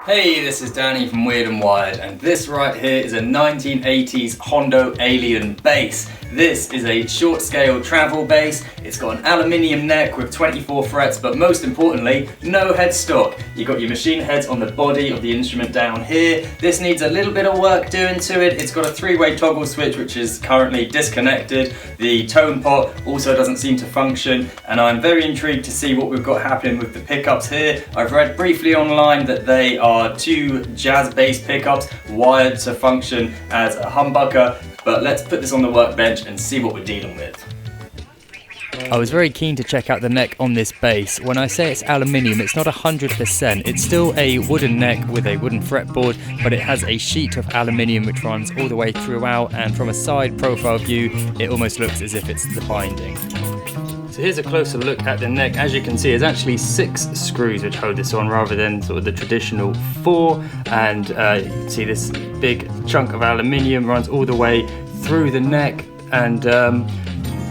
Hey, this is Danny from Weird and Wired, and this right here is a 1980s Hondo Alien bass. This is a short scale travel bass. It's got an aluminium neck with 24 frets, but most importantly, no headstock. You've got your machine heads on the body of the instrument down here. This needs a little bit of work doing to it. It's got a three-way toggle switch which is currently disconnected. The tone pot also doesn't seem to function, and I'm very intrigued to see what we've got happening with the pickups here. I've read briefly online that they are two jazz bass pickups wired to function as a humbucker, but let's put this on the workbench and see what we're dealing with. I was very keen to check out the neck on this bass. When I say it's aluminium, it's not 100%. It's still a wooden neck with a wooden fretboard, but it has a sheet of aluminium which runs all the way throughout, and from a side profile view, it almost looks as if it's the binding. So here's a closer look at the neck. As you can see, there's actually 6 screws which hold this on rather than sort of the traditional 4, and you can see this big chunk of aluminium runs all the way through the neck, and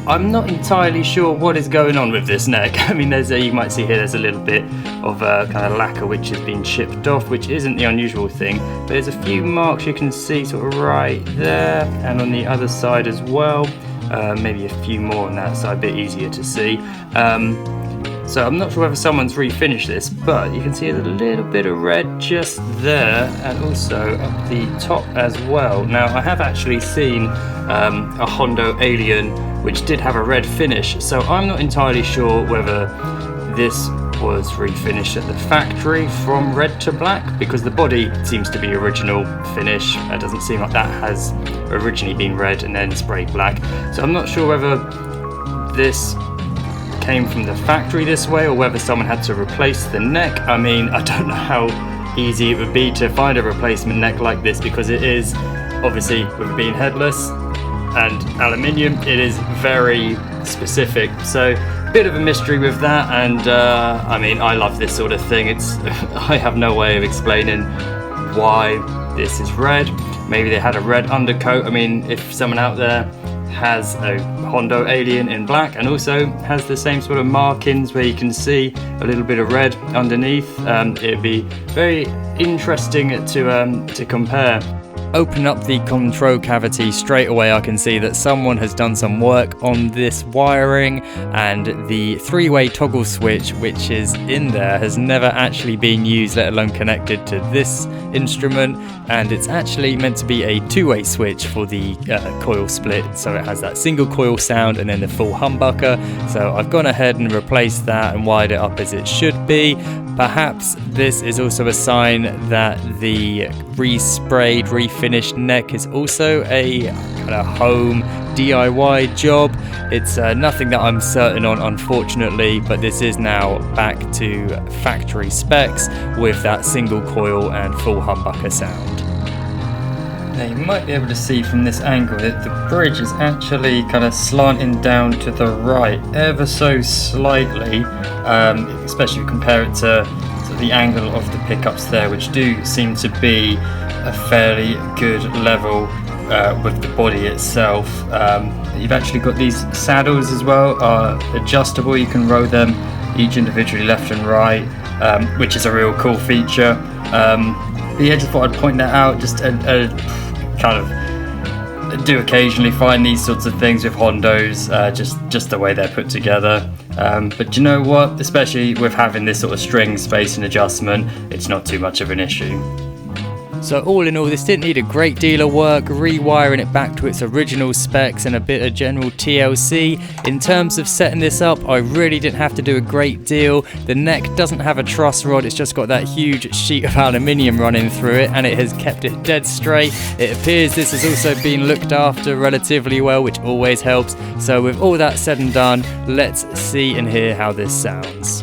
I'm not entirely sure what is going on with this neck. I mean, you might see here there's a little bit of kind of lacquer which has been chipped off, which isn't the unusual thing, but there's a few marks you can see sort of right there and on the other side as well. Maybe a few more on that side, a bit easier to see. So I'm not sure whether someone's refinished this, but you can see there's a little bit of red just there and also up the top as well. Now I have actually seen a Hondo Alien which did have a red finish, so I'm not entirely sure whether this was refinished at the factory from red to black, because the body seems to be original finish. It doesn't seem like that has originally been red and then sprayed black. So I'm not sure whether this came from the factory this way or whether someone had to replace the neck. I mean, I don't know how easy it would be to find a replacement neck like this, because it is, obviously with it being headless and aluminium, it is very specific. So bit of a mystery with that, and I mean, I love this sort of thing. I have no way of explaining why this is red. Maybe they had a red undercoat. I mean, if someone out there has a Hondo Alien in black and also has the same sort of markings where you can see a little bit of red underneath, it'd be very interesting to compare. Open up the control cavity, straight away I can see that someone has done some work on this wiring, and the 3-way toggle switch which is in there has never actually been used, let alone connected to this instrument, and it's actually meant to be a 2-way switch for the coil split, so it has that single coil sound and then the full humbucker. So I've gone ahead and replaced that and wired it up as it should be. Perhaps this is also a sign that the resprayed, refinished neck is also a kind of home DIY job. It's nothing that I'm certain on, unfortunately, but this is now back to factory specs with that single coil and full humbucker sound. Now you might be able to see from this angle that the bridge is actually kind of slanting down to the right ever so slightly, especially if you compare it to the angle of the pickups there, which do seem to be a fairly good level with the body itself. You've actually got these saddles as well, are adjustable. You can row them each individually left and right, which is a real cool feature. But yeah, just thought I'd point that out. Just kind of do occasionally find these sorts of things with Hondos, just the way they're put together. But you know what? Especially with having this sort of string space and adjustment, it's not too much of an issue. So all in all, this didn't need a great deal of work, rewiring it back to its original specs and a bit of general TLC. In terms of setting this up, I really didn't have to do a great deal. The neck doesn't have a truss rod, it's just got that huge sheet of aluminium running through it, and it has kept it dead straight. It appears this has also been looked after relatively well, which always helps. So with all that said and done, let's see and hear how this sounds.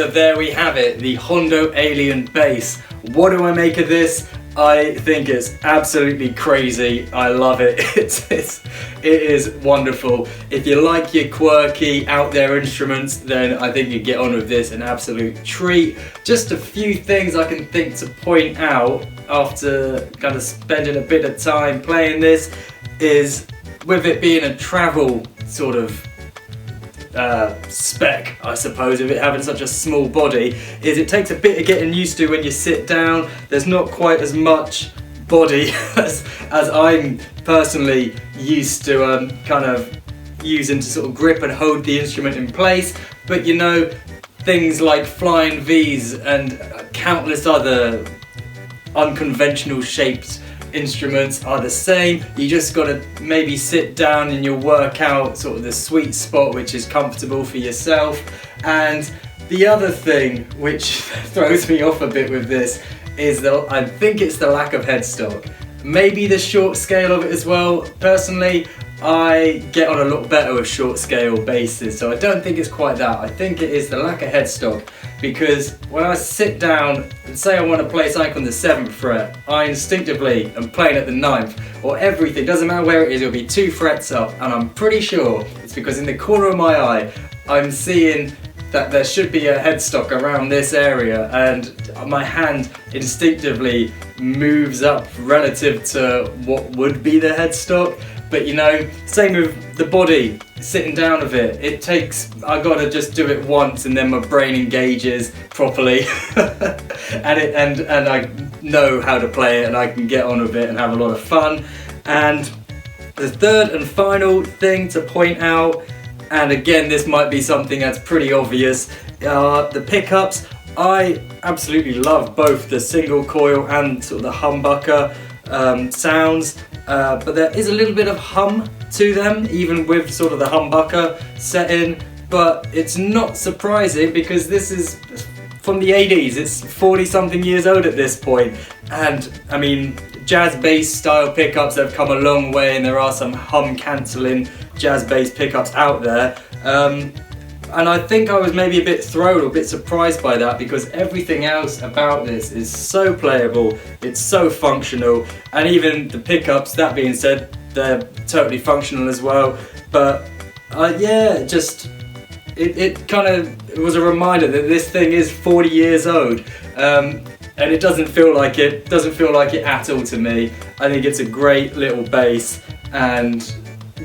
So there we have it, the Hondo Alien bass. What do I make of this? I think it's absolutely crazy. I love it. It is wonderful. If you like your quirky out there instruments, then I think you get on with this, an absolute treat. Just a few things I can think to point out after kind of spending a bit of time playing this is, with it being a travel sort of spec, I suppose, of it having such a small body, is it takes a bit of getting used to when you sit down. There's not quite as much body as I'm personally used to kind of using to sort of grip and hold the instrument in place. But you know, things like flying V's and countless other unconventional shaped instruments are the same. You just got to maybe sit down and you'll work out sort of the sweet spot which is comfortable for yourself. And the other thing which throws me off a bit with this is that I think it's the lack of headstock. Maybe the short scale of it as well. Personally, I get on a lot better with short scale basses, so I don't think it's quite that. I think it is the lack of headstock, because when I sit down and say I want to play something on the 7th fret, I instinctively am playing at the 9th, or everything, doesn't matter where it is, it'll be 2 frets up, and I'm pretty sure it's because in the corner of my eye I'm seeing that there should be a headstock around this area, and my hand instinctively moves up relative to what would be the headstock. But you know, same with the body, sitting down of it. It takes, I gotta just do it once and then my brain engages properly and I know how to play it and I can get on with it and have a lot of fun. And the third and final thing to point out, and again this might be something that's pretty obvious, the pickups. I absolutely love both the single coil and sort of the humbucker sounds. But there is a little bit of hum to them, even with sort of the humbucker setting, but it's not surprising because this is from the 80s, it's 40 something years old at this point, and I mean, jazz bass style pickups have come a long way, and there are some hum cancelling jazz bass pickups out there. And I think I was maybe a bit thrown or a bit surprised by that, because everything else about this is so playable, it's so functional, and even the pickups, that being said, they're totally functional as well. But yeah, just it kind of was a reminder that this thing is 40 years old, and it doesn't feel like it at all to me. I think it's a great little bass, and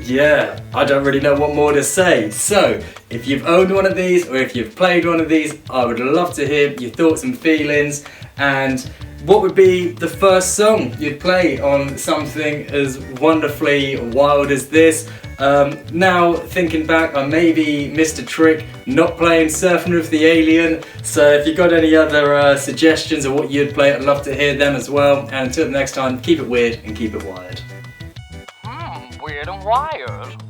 yeah, I don't really know what more to say. So, if you've owned one of these or if you've played one of these, I would love to hear your thoughts and feelings, and what would be the first song you'd play on something as wonderfully wild as this. Now, thinking back, I maybe missed a trick not playing Surfing with the Alien, so if you've got any other suggestions of what you'd play, I'd love to hear them as well. And until the next time, keep it weird and keep it wired. Weird and wired.